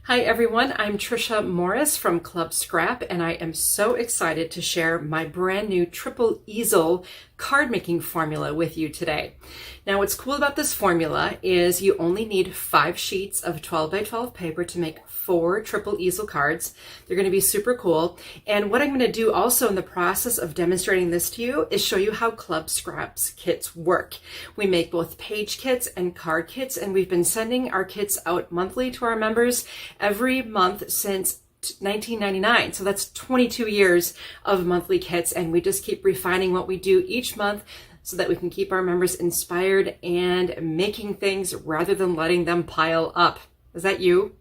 Hi everyone, I'm Trisha Morris from Club Scrap, and I am so excited to share my brand new triple easel card making formula with you today. Now what's cool about this formula is you only need 5 sheets of 12 by 12 paper to make 4 triple easel cards. They're going to be super cool. And what I'm going to do also in the process of demonstrating this to you is show you how Club Scrap's kits work. We make both page kits and card kits, and we've been sending our kits out monthly to our members every month since 1999. So that's 22 years of monthly kits, and we just keep refining what we do each month so that we can keep our members inspired and making things rather than letting them pile up. Is that you?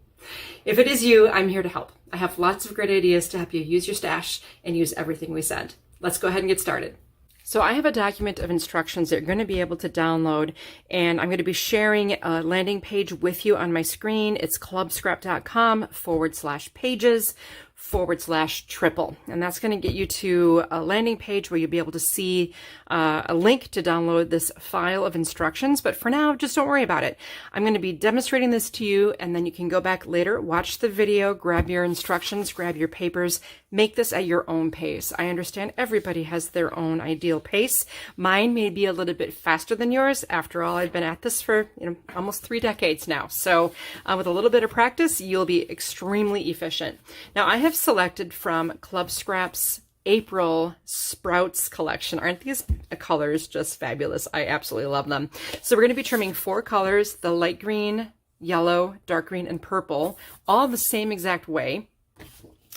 If it is you, I'm here to help. I have lots of great ideas to help you use your stash and use everything we send. Let's go ahead and get started. So I have a document of instructions that you're going to be able to download, and I'm going to be sharing a landing page with you on my screen. It's clubscrap.com/pages/triple. And that's going to get you to a landing page where you'll be able to see a link to download this file of instructions. But for now, just don't worry about it. I'm going to be demonstrating this to you, and then you can go back later, watch the video, grab your instructions, grab your papers, make this at your own pace. I understand everybody has their own ideal pace. Mine may be a little bit faster than yours. After all, I've been at this for almost 3 decades now. So with a little bit of practice, you'll be extremely efficient. Now I have selected from Club Scrap's April Sprouts collection. Aren't these colors just fabulous? I absolutely love them. So we're going to be trimming 4 colors, the light green, yellow, dark green, and purple, all the same exact way.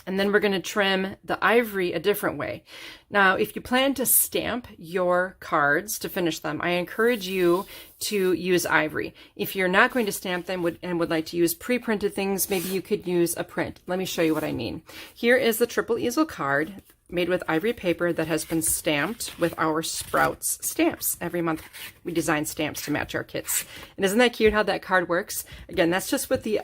And then we're going to trim the ivory a different way. Now, if you plan to stamp your cards to finish them, I encourage you to use ivory. If you're not going to stamp them and would like to use pre-printed things, maybe you could use a print. Let me show you what I mean. Here is the triple easel card made with ivory paper that has been stamped with our Sprouts stamps. Every month we design stamps to match our kits. And isn't that cute how that card works? Again, that's just with the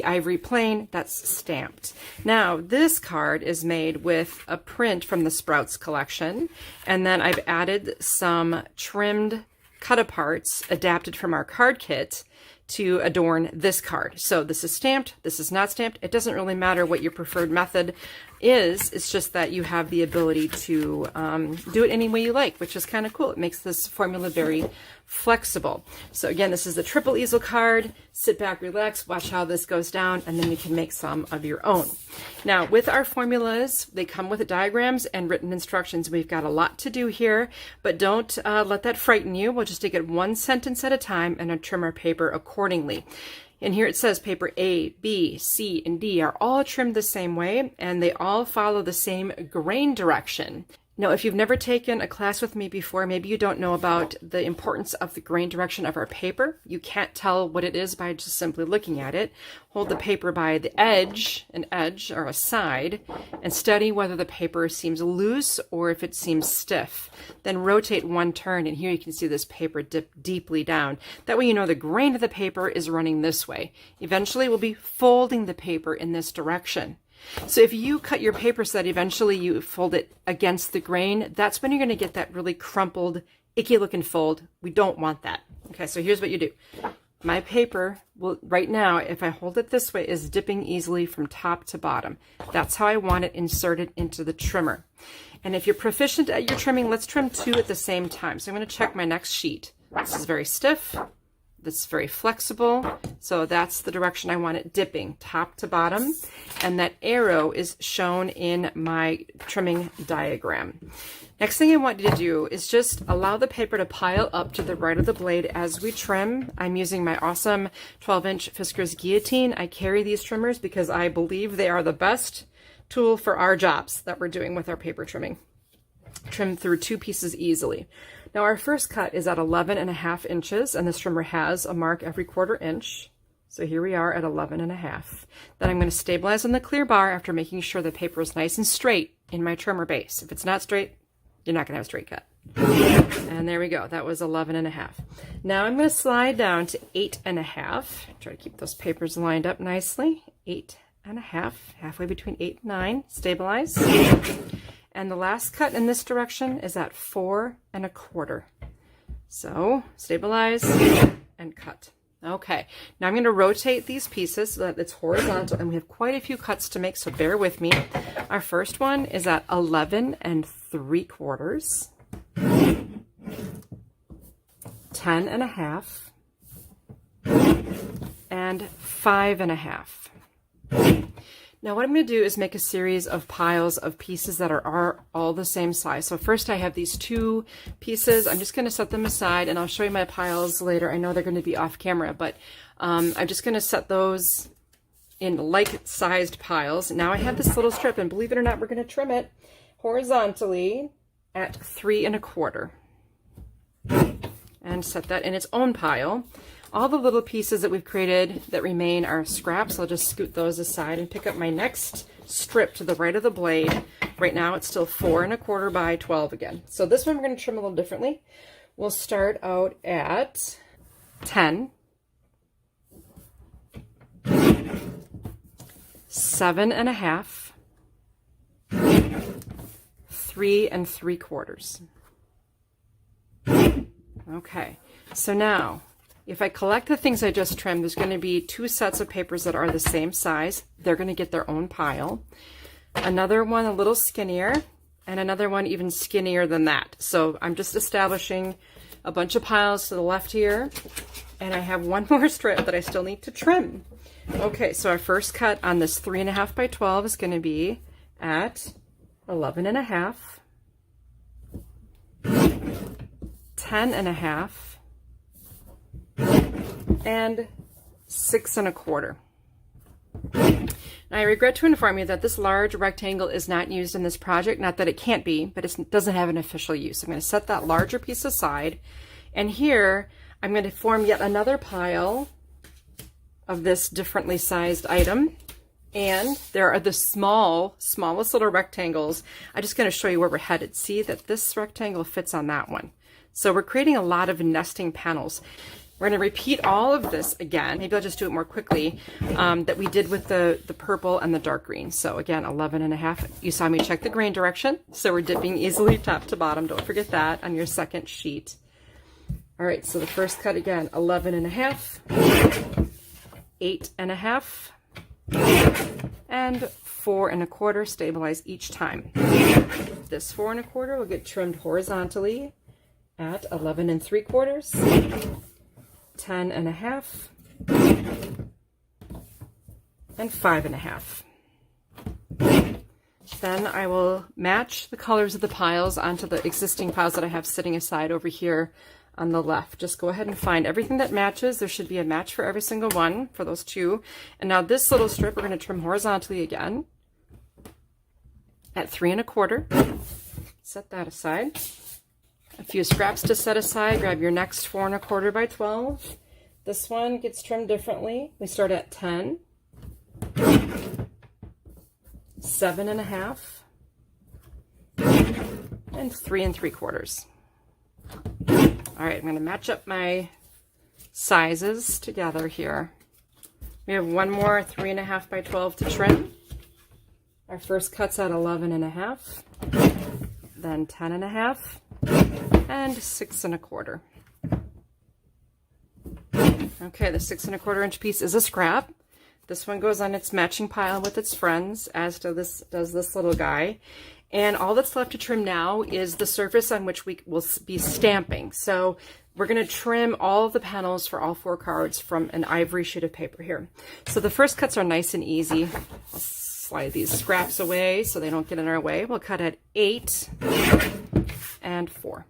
ivory plain, that's stamped. Now, this card is made with a print from the Sprouts collection, and then I've added some trimmed cut-aparts adapted from our card kit to adorn this card. So this is stamped, this is not stamped. It doesn't really matter what your preferred method is. It's just that you have the ability to do it any way you like, which is kind of cool. It makes this formula very flexible. So again, this is the triple easel card. Sit back, relax, watch how this goes down, and then you can make some of your own. Now, with our formulas, they come with diagrams and written instructions. We've got a lot to do here, but don't let that frighten you. We'll just take it one sentence at a time and trim our paper accordingly. And here it says paper A, B, C, and D are all trimmed the same way, and they all follow the same grain direction. Now, if you've never taken a class with me before, maybe you don't know about the importance of the grain direction of our paper. You can't tell what it is by just simply looking at it. Hold the paper by the edge, an edge or a side, and study whether the paper seems loose or if it seems stiff. Then rotate one turn, and here you can see this paper dip deeply down. That way you know the grain of the paper is running this way. Eventually we'll be folding the paper in this direction. So if you cut your paper so that eventually you fold it against the grain, that's when you're going to get that really crumpled, icky looking fold. We don't want that. Okay, so here's what you do. My paper will, right now, if I hold it this way, is dipping easily from top to bottom. That's how I want it inserted into the trimmer. And if you're proficient at your trimming, let's trim 2 at the same time. So I'm going to check my next sheet. This is very stiff. This is very flexible, so that's the direction I want it dipping, top to bottom, and that arrow is shown in my trimming diagram. Next thing I want you to do is just allow the paper to pile up to the right of the blade as we trim. I'm using my awesome 12-inch Fiskars guillotine. I carry these trimmers because I believe they are the best tool for our jobs that we're doing with our paper trimming. Trim through 2 pieces easily. Now our first cut is at 11.5 inches, and this trimmer has a mark every 1/4 inch. So here we are at 11.5. Then I'm going to stabilize on the clear bar after making sure the paper is nice and straight in my trimmer base. If it's not straight, you're not going to have a straight cut. And there we go. That was 11.5. Now I'm going to slide down to 8.5. Try to keep those papers lined up nicely. 8.5, halfway between 8 and 9. Stabilize. And the last cut in this direction is at 4 1/4. So stabilize and cut. Okay, now I'm going to rotate these pieces so that it's horizontal, and we have quite a few cuts to make, so bear with me. Our first one is at 11 3/4, 10 1/2, and 5 1/2. Now what I'm going to do is make a series of piles of pieces that are all the same size. So first I have these two pieces. I'm just going to set them aside, and I'll show you my piles later. I know they're going to be off camera, but I'm just going to set those in like-sized piles. Now I have this little strip, and believe it or not, we're going to trim it horizontally at 3 1/4 and set that in its own pile. All the little pieces that we've created that remain are scraps. I'll just scoot those aside and pick up my next strip to the right of the blade. Right now it's still 4 1/4 by 12 again. So this one we're going to trim a little differently. We'll start out at 10, 7 1/2, 3 3/4. Okay, so now if I collect the things I just trimmed, there's going to be two sets of papers that are the same size. They're going to get their own pile. Another one a little skinnier, and another one even skinnier than that. So I'm just establishing a bunch of piles to the left here, and I have one more strip that I still need to trim. Okay, so our first cut on this 3 1/2 by 12 is going to be at 11 1/2, 10 1/2, and 6 1/4. Now, I regret to inform you that this large rectangle is not used in this project. Not that it can't be, but it doesn't have an official use. I'm going to set that larger piece aside, and here I'm going to form yet another pile of this differently sized item. And there are the smallest little rectangles. I'm just going to show you where we're headed. See that this rectangle fits on that one. So we're creating a lot of nesting panels. We're going to repeat all of this again. Maybe I'll just do it more quickly, that we did with the purple and the dark green. So again, 11 1/2. You saw me check the grain direction. So we're dipping easily top to bottom. Don't forget that on your second sheet. All right, so the first cut again, 11 1/2, 8 1/2, and 4 1/4. Stabilize each time. This 4 1/4 will get trimmed horizontally at 11 3/4, 10 1/2, and 5 1/2. Then I will match the colors of the piles onto the existing piles that I have sitting aside over here on the left. Just go ahead and find everything that matches. There should be a match for every single one for those two. And now this little strip we're going to trim horizontally again at 3 1/4. Set that aside. A few scraps to set aside. Grab your next 4 1/4 by 12. This one gets trimmed differently. We start at 10, 7 1/2, and 3 3/4. All right, I'm going to match up my sizes together here. We have one more 3 1/2 by 12 to trim. Our first cut's at 11 1/2, then 10 1/2, and 6 1/4. Okay, the 6 1/4 inch piece is a scrap. This one goes on its matching pile with its friends, as does this little guy. And all that's left to trim now is the surface on which we will be stamping. So we're going to trim all of the panels for all 4 cards from an ivory sheet of paper here. So the first cuts are nice and easy. I'll slide these scraps away so they don't get in our way. We'll cut at 8 and 4.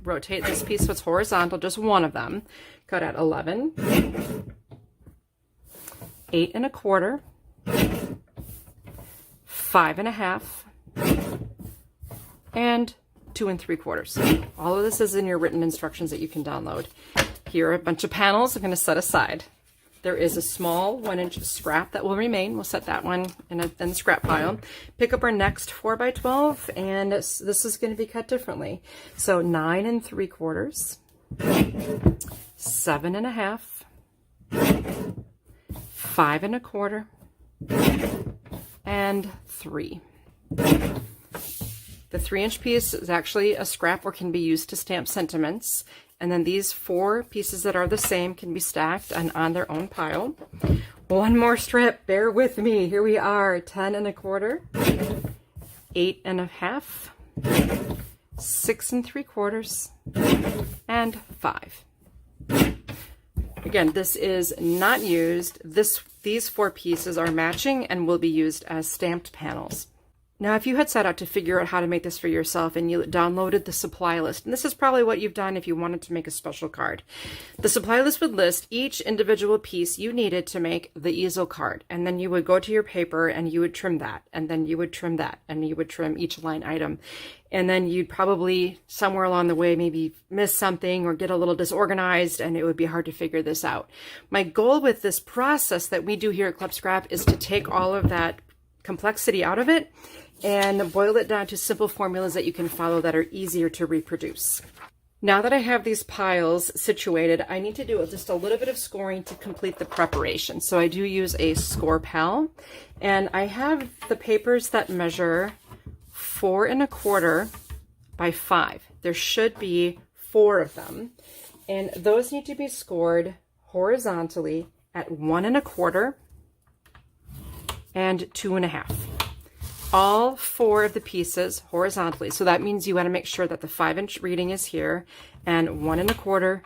Rotate this piece so it's horizontal, just one of them. Cut at 11, 8 1/4, 5 1/2, and 2 3/4. All of this is in your written instructions that you can download. Here are a bunch of panels I'm going to set aside. There is a small 1 inch scrap that will remain. We'll set that one in the scrap pile. Pick up our next 4 by 12, and this is going to be cut differently. So 9 3/4, 7 1/2, 5 1/4, and 3. The 3 inch piece is actually a scrap or can be used to stamp sentiments. And then these 4 pieces that are the same can be stacked and on their own pile. One more strip, bear with me. Here we are, 10 1/4, 8 1/2, 6 3/4, and 5. Again, this is not used. These 4 pieces are matching and will be used as stamped panels. Now, if you had set out to figure out how to make this for yourself and you downloaded the supply list, and this is probably what you've done if you wanted to make a special card, the supply list would list each individual piece you needed to make the easel card. And then you would go to your paper and you would trim that, and then you would trim that, and you would trim each line item. And then you'd probably somewhere along the way maybe miss something or get a little disorganized, and it would be hard to figure this out. My goal with this process that we do here at Club Scrap is to take all of that complexity out of it and boil it down to simple formulas that you can follow that are easier to reproduce. Now that I have these piles situated, I need to do just a little bit of scoring to complete the preparation. So I do use a score pal, and I have the papers that measure 4 1/4 by 5. There should be 4 of them, and those need to be scored horizontally at 1 1/4 and 2 1/2. All 4 of the pieces horizontally. So that means you want to make sure that the 5-inch reading is here, and 1 1/4,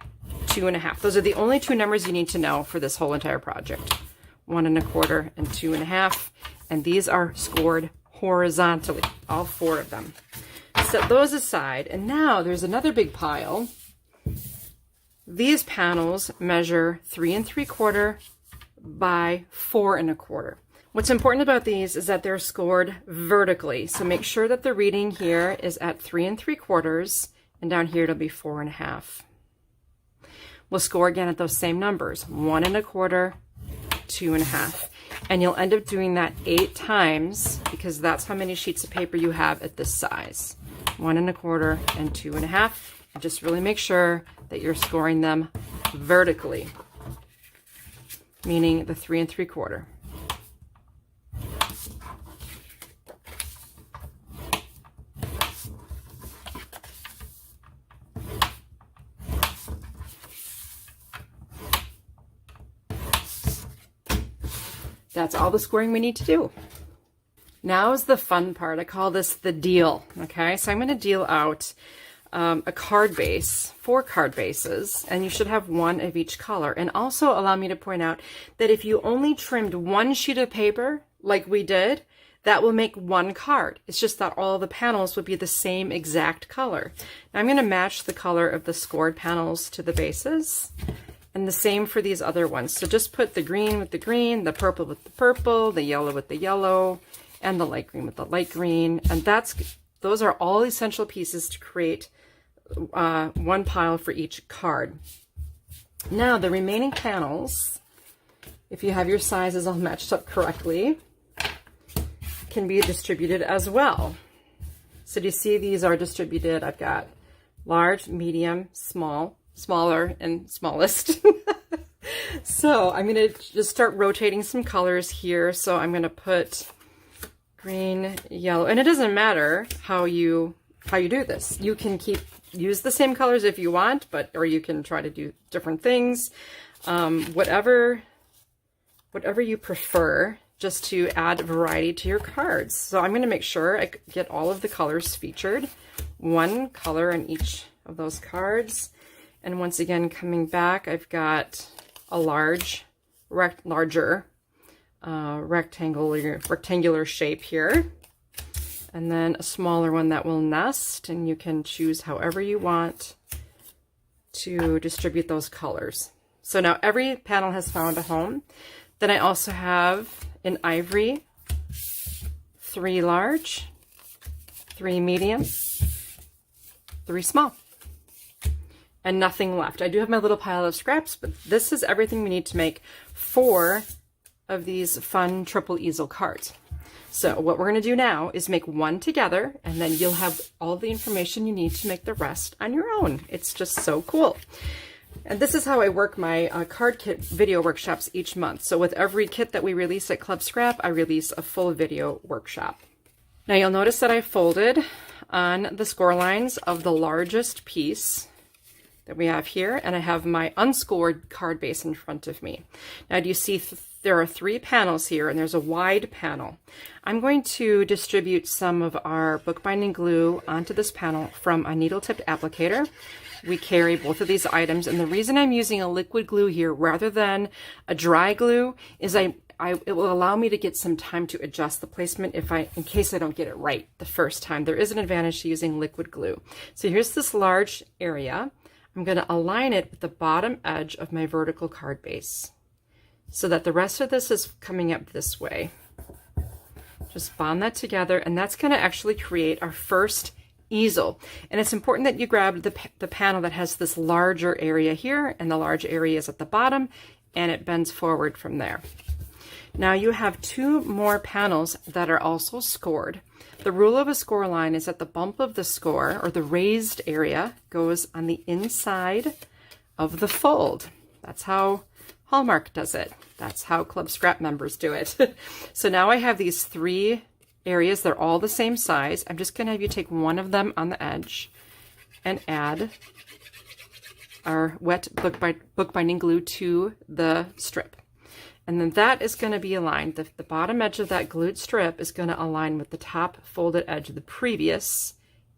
2 1/2. Those are the only 2 numbers you need to know for this whole entire project. 1 1/4 and 2 1/2. And these are scored horizontally, all 4 of them. Set those aside. And now there's another big pile. These panels measure 3 3/4 by 4 1/4. What's important about these is that they're scored vertically. So make sure that the reading here is at 3 3/4, and down here it'll be 4 1/2. We'll score again at those same numbers, 1 1/4, 2 1/2. And you'll end up doing that 8 times because that's how many sheets of paper you have at this size. 1 1/4 and 2 1/2. And just really make sure that you're scoring them vertically, meaning the 3 3/4. That's all the scoring we need to do. Now is the fun part. I call this the deal. Okay, so I'm going to deal out a card base, 4 card bases, and you should have 1 of each color. And also allow me to point out that if you only trimmed 1 sheet of paper like we did, that will make 1 card. It's just that all the panels would be the same exact color. Now I'm going to match the color of the scored panels to the bases. And the same for these other ones. So just put the green with the green, the purple with the purple, the yellow with the yellow, and the light green with the light green. And those are all essential pieces to create 1 pile for each card. Now the remaining panels, if you have your sizes all matched up correctly, can be distributed as well. So do you see these are distributed? I've got large, medium, small, smaller, and smallest. So I'm going to just start rotating some colors here. So I'm going to put green, yellow, and it doesn't matter how you do this. You can use the same colors if you want, or you can try to do different things. Whatever you prefer, just to add variety to your cards. So I'm going to make sure I get all of the colors featured, 1 color on each of those cards. And once again, coming back, I've got a larger rectangular shape here, and then a smaller one that will nest, and you can choose however you want to distribute those colors. So now every panel has found a home. Then I also have an ivory, 3 large, 3 medium, 3 small. And nothing left. I do have my little pile of scraps, but this is everything we need to make 4 of these fun triple easel cards. So what we're going to do now is make 1 together, and then you'll have all the information you need to make the rest on your own. It's just so cool. And this is how I work my card kit video workshops each month. So with every kit that we release at Club Scrap, I release a full video workshop. Now you'll notice that I folded on the score lines of the largest piece that we have here, and I have my unscored card base in front of me. Now, do you see there are 3 panels here, and there's a wide panel. I'm going to distribute some of our bookbinding glue onto this panel from a needle-tipped applicator. We carry both of these items, and the reason I'm using a liquid glue here rather than a dry glue is it will allow me to get some time to adjust the placement in case I don't get it right the first time. There is an advantage to using liquid glue. So here's this large area. I'm going to align it with the bottom edge of my vertical card base so that the rest of this is coming up this way. Just bond that together, and that's going to actually create our first easel. And it's important that you grab the panel that has this larger area here, and the large area is at the bottom, and it bends forward from there. Now you have 2 more panels that are also scored. The rule of a score line is that the bump of the score, or the raised area, goes on the inside of the fold. That's how Hallmark does it. That's how Club Scrap members do it. So now I have these 3 areas. They're all the same size. I'm just going to have you take one of them on the edge and add our wet bookbinding glue to the strip. And then that is going to be aligned. The bottom edge of that glued strip is going to align with the top folded edge of the previous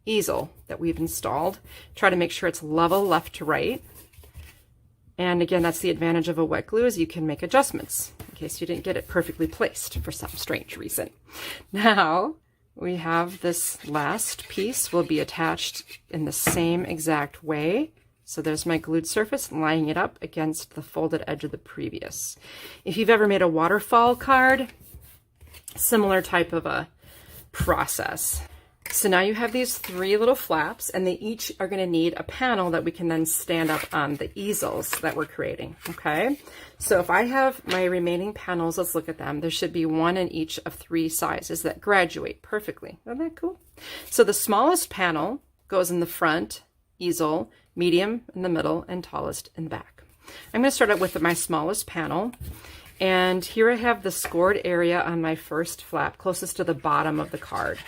easel that we've installed. Try to make sure it's level left to right. And again, that's the advantage of a wet glue, is you can make adjustments in case you didn't get it perfectly placed for some strange reason. Now we have this last piece will be attached in the same exact way. So there's my glued surface, lining it up against the folded edge of the previous. If you've ever made a waterfall card, similar type of a process. So now you have these 3 little flaps, and they each are going to need a panel that we can then stand up on the easels that we're creating, okay? So if I have my remaining panels, let's look at them. There should be 1 in each of 3 sizes that graduate perfectly. Isn't that cool? So the smallest panel goes in the front easel, medium in the middle, and tallest in the back. I'm going to start out with my smallest panel, and here I have the scored area on my first flap closest to the bottom of the card.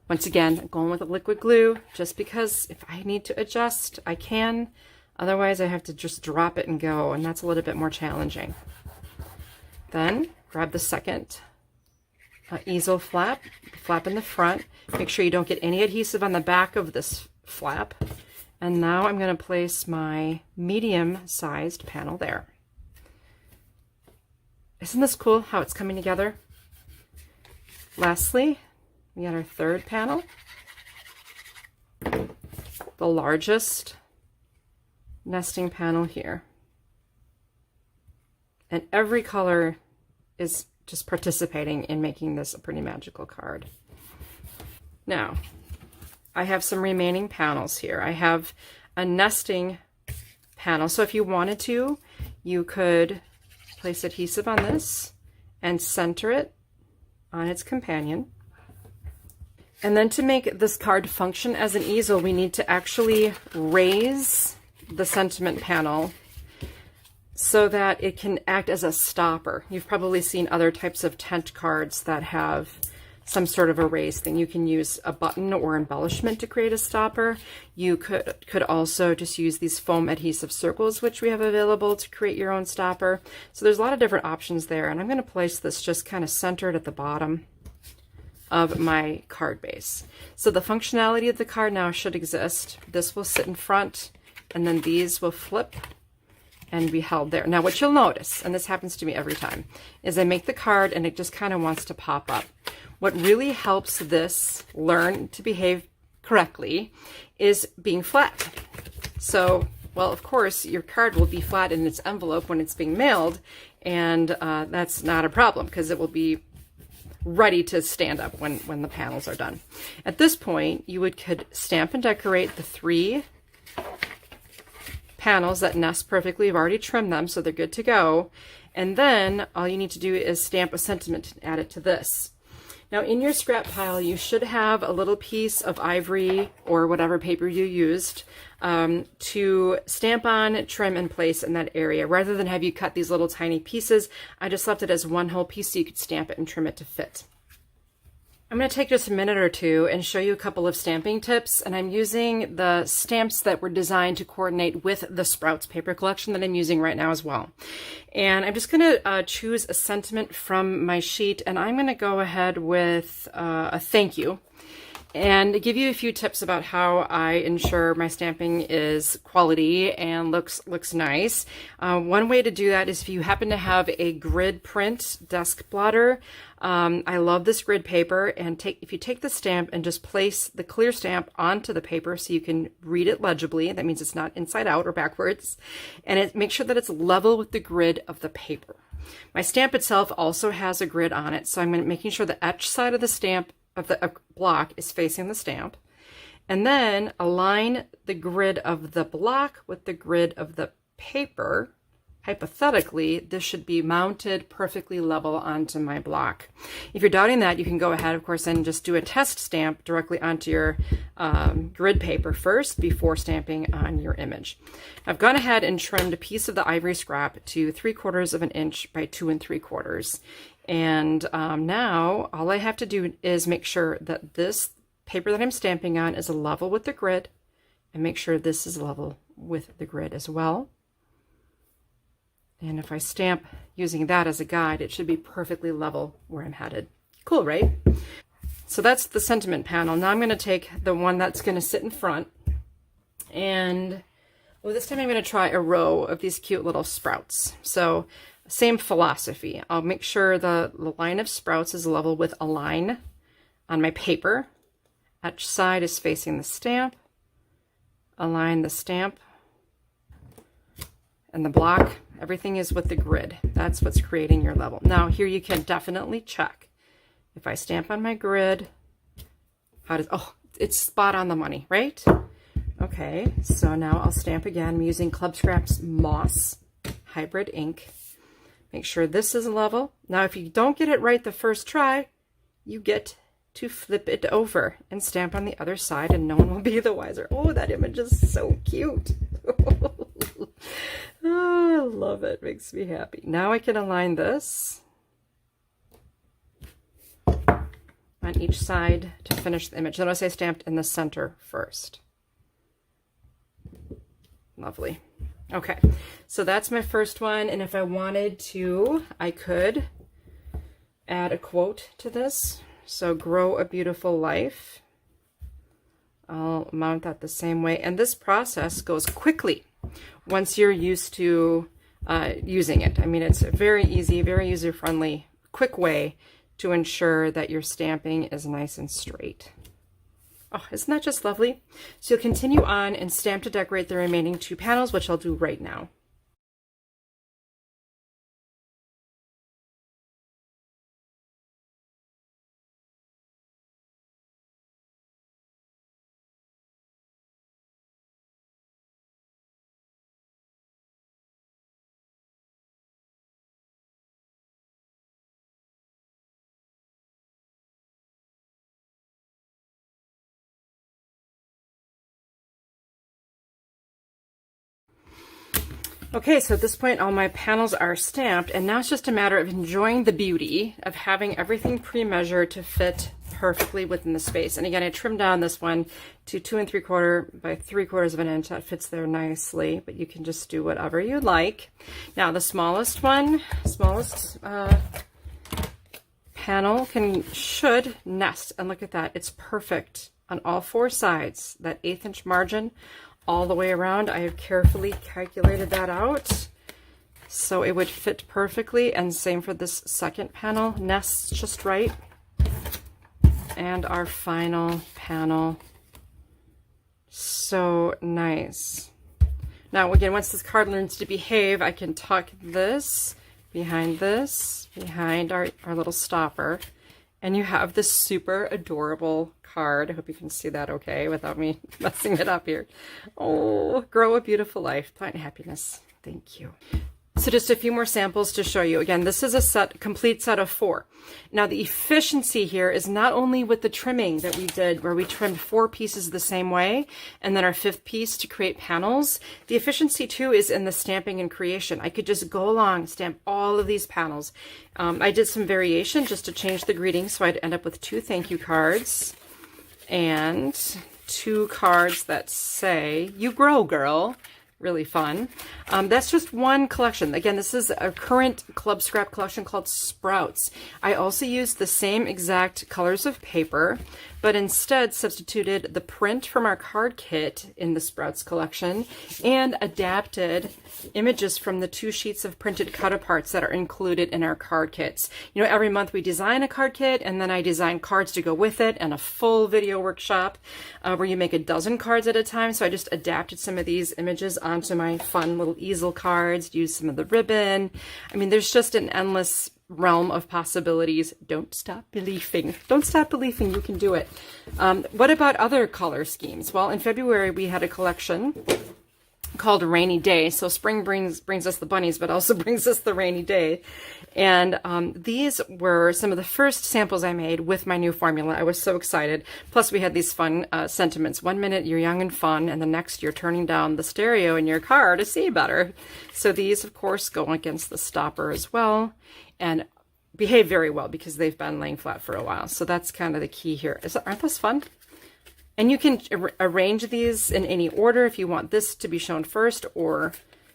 Once again, I'm going with a liquid glue just because if I need to adjust, I can. Otherwise, I have to just drop it and go, and that's a little bit more challenging. Then grab the second easel flap in the front. Make sure you don't get any adhesive on the back of this flap. And now I'm going to place my medium-sized panel there. Isn't this cool how it's coming together? Lastly, we got our third panel, the largest nesting panel here. And every color is just participating in making this a pretty magical card. Now, I have some remaining panels here. I have a nesting panel. So if you wanted to, you could place adhesive on this and center it on its companion. And then to make this card function as an easel, we need to actually raise the sentiment panel so that it can act as a stopper. You've probably seen other types of tent cards that have some sort of a raised thing. You can use a button or embellishment to create a stopper. You could also just use these foam adhesive circles, which we have available, to create your own stopper. So there's a lot of different options there, and I'm going to place this just kind of centered at the bottom of my card base. So the functionality of the card now should exist. This will sit in front, and then these will flip and be held there. Now what you'll notice, and this happens to me every time, is I make the card and it just kind of wants to pop up. What really helps this learn to behave correctly is being flat. So, well, of course, your card will be flat in its envelope when it's being mailed, and that's not a problem because it will be ready to stand up when the panels are done. At this point, you could stamp and decorate the 3 panels that nest perfectly. You've already trimmed them, so they're good to go. And then all you need to do is stamp a sentiment and add it to this. Now in your scrap pile, you should have a little piece of ivory or whatever paper you used to stamp on, trim, and place in that area. Rather than have you cut these little tiny pieces, I just left it as one whole piece so you could stamp it and trim it to fit. I'm going to take just a minute or two and show you a couple of stamping tips, and I'm using the stamps that were designed to coordinate with the Sprouts paper collection that I'm using right now as well. And I'm just going to choose a sentiment from my sheet, and I'm going to go ahead with a thank you and give you a few tips about how I ensure my stamping is quality and looks nice. One way to do that is if you happen to have a grid print desk blotter. I love this grid paper, and if you take the stamp and just place the clear stamp onto the paper so you can read it legibly, that means it's not inside out or backwards, and make sure that it's level with the grid of the paper. My stamp itself also has a grid on it, so I'm making sure the etch side of the stamp of the block is facing the stamp, and then align the grid of the block with the grid of the paper. Hypothetically, this should be mounted perfectly level onto my block. If you're doubting that, you can go ahead, of course, and just do a test stamp directly onto your grid paper first before stamping on your image. I've gone ahead and trimmed a piece of the ivory scrap to 3/4 of an inch by 2 3/4. And now all I have to do is make sure that this paper that I'm stamping on is level with the grid, and make sure this is level with the grid as well. And if I stamp using that as a guide, it should be perfectly level where I'm headed. Cool, right? So that's the sentiment panel. Now I'm going to take the one that's going to sit in front, and this time I'm going to try a row of these cute little sprouts. So same philosophy. I'll make sure the line of sprouts is level with a line on my paper. Each side is facing the stamp. Align the stamp and the block. Everything is with the grid. That's what's creating your level. Now here you can definitely check. If I stamp on my grid, it's spot on the money, right? Okay, so now I'll stamp again. I'm using Club Scraps Moss Hybrid ink. Make sure this is level. Now, if you don't get it right the first try, you get to flip it over and stamp on the other side, and no one will be the wiser. Oh, that image is so cute. Oh, I love it. Makes me happy. Now I can align this on each side to finish the image. Notice I stamped in the center first. Lovely. Okay, so that's my first one, and if I wanted to, I could add a quote to this. So, grow a beautiful life. I'll mount that the same way, and this process goes quickly once you're used to using it. I mean, it's a very easy, very user-friendly, quick way to ensure that your stamping is nice and straight. Oh, isn't that just lovely? So you'll continue on and stamp to decorate the remaining 2 panels, which I'll do right now. Okay, so at this point all my panels are stamped, and now it's just a matter of enjoying the beauty of having everything pre-measured to fit perfectly within the space. And again, I trimmed down this one to 2 3/4 by 3/4 of an inch. That fits there nicely, but you can just do whatever you like. Now the smallest panel should nest, and look at that, it's perfect on all 4 sides. That 1/8 inch margin all the way around, I have carefully calculated that out so it would fit perfectly, and same for this second panel, nests just right. And our final panel, so nice. Now again, once this card learns to behave, I can tuck this behind our little stopper, and you have this super adorable card. I hope you can see that okay without me messing it up here. Oh, grow a beautiful life. Find happiness. Thank you. So just a few more samples to show you. Again, this is a complete set of 4. Now the efficiency here is not only with the trimming that we did, where we trimmed 4 pieces the same way, and then our 5th piece to create panels. The efficiency too is in the stamping and creation. I could just go along, stamp all of these panels. I did some variation just to change the greeting, so I'd end up with 2 thank you cards and 2 cards that say, "You grow, girl." Really fun. That's just one collection. Again, this is a current Club Scrap collection called Sprouts. I also used the same exact colors of paper, but instead substituted the print from our card kit in the Sprouts collection and adapted images from the 2 sheets of printed cut-aparts that are included in our card kits. You know, every month we design a card kit, and then I design cards to go with it, and a full video workshop where you make a dozen cards at a time. So I just adapted some of these images onto my fun little easel cards, used some of the ribbon. I mean, there's just an endless realm of possibilities. Don't stop believing. Don't stop believing you can do it. What about other color schemes? Well, in February we had a collection called Rainy Day. So spring brings us the bunnies, but also brings us the rainy day. And these were some of the first samples I made with my new formula. I was so excited. Plus we had these fun sentiments. 1 minute you're young and fun, and the next you're turning down the stereo in your car to see better. So these, of course, go against the stopper as well, and behave very well because they've been laying flat for a while. So that's kind of the key here. Aren't those fun? And you can arrange these in any order if you want this to be shown first, or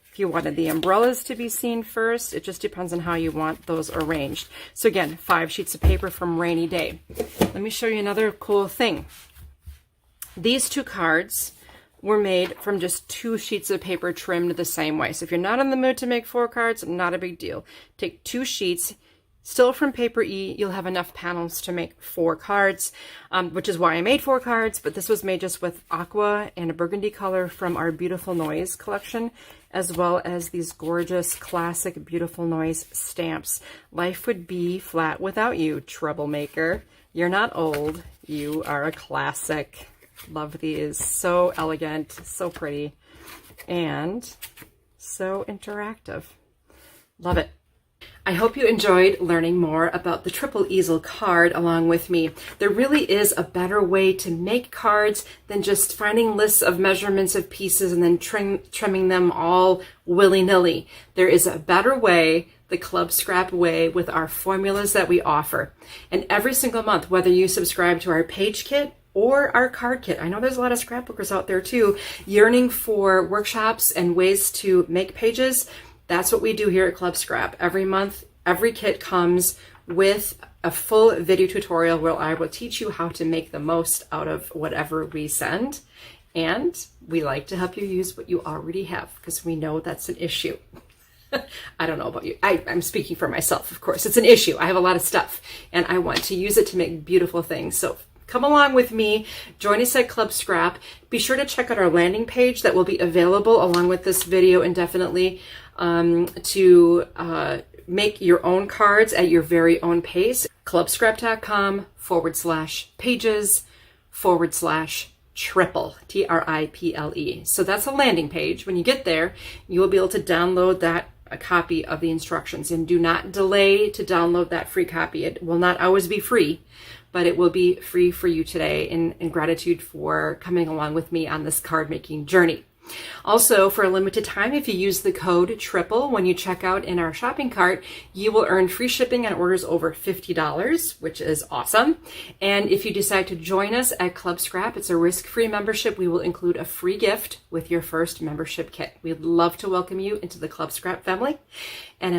if you wanted the umbrellas to be seen first. It just depends on how you want those arranged. So again, 5 sheets of paper from Rainy Day. Let me show you another cool thing. These 2 cards were made from just 2 sheets of paper trimmed the same way. So if you're not in the mood to make 4 cards, not a big deal. Take 2 sheets. Still from paper E, you'll have enough panels to make 4 cards, which is why I made 4 cards, but this was made just with aqua and a burgundy color from our Beautiful Noise collection, as well as these gorgeous classic Beautiful Noise stamps. Life would be flat without you, troublemaker. You're not old, you are a classic. Love these. So elegant, so pretty, and so interactive. Love it. I hope you enjoyed learning more about the triple easel card along with me. There really is a better way to make cards than just finding lists of measurements of pieces and then trimming them all willy-nilly. There is a better way, the Club Scrap way, with our formulas that we offer. And every single month, whether you subscribe to our page kit or our card kit, I know there's a lot of scrapbookers out there too, yearning for workshops and ways to make pages. That's what we do here at Club Scrap. Every month, every kit comes with a full video tutorial where I will teach you how to make the most out of whatever we send. And we like to help you use what you already have, because we know that's an issue. I don't know about you. I'm speaking for myself, of course. It's an issue. I have a lot of stuff, and I want to use it to make beautiful things. So come along with me. Join us at Club Scrap. Be sure to check out our landing page that will be available along with this video indefinitely to make your own cards at your very own pace. clubscrap.com/pages/triple, TRIPLE. So that's a landing page. When you get there, you will be able to download that a copy of the instructions, and do not delay to download that free copy. It will not always be free, but it will be free for you today in gratitude for coming along with me on this card making journey. Also, for a limited time, if you use the code TRIPLE when you check out in our shopping cart, you will earn free shipping on orders over $50, which is awesome. And if you decide to join us at Club Scrap, it's a risk-free membership. We will include a free gift with your first membership kit. We'd love to welcome you into the Club Scrap family. And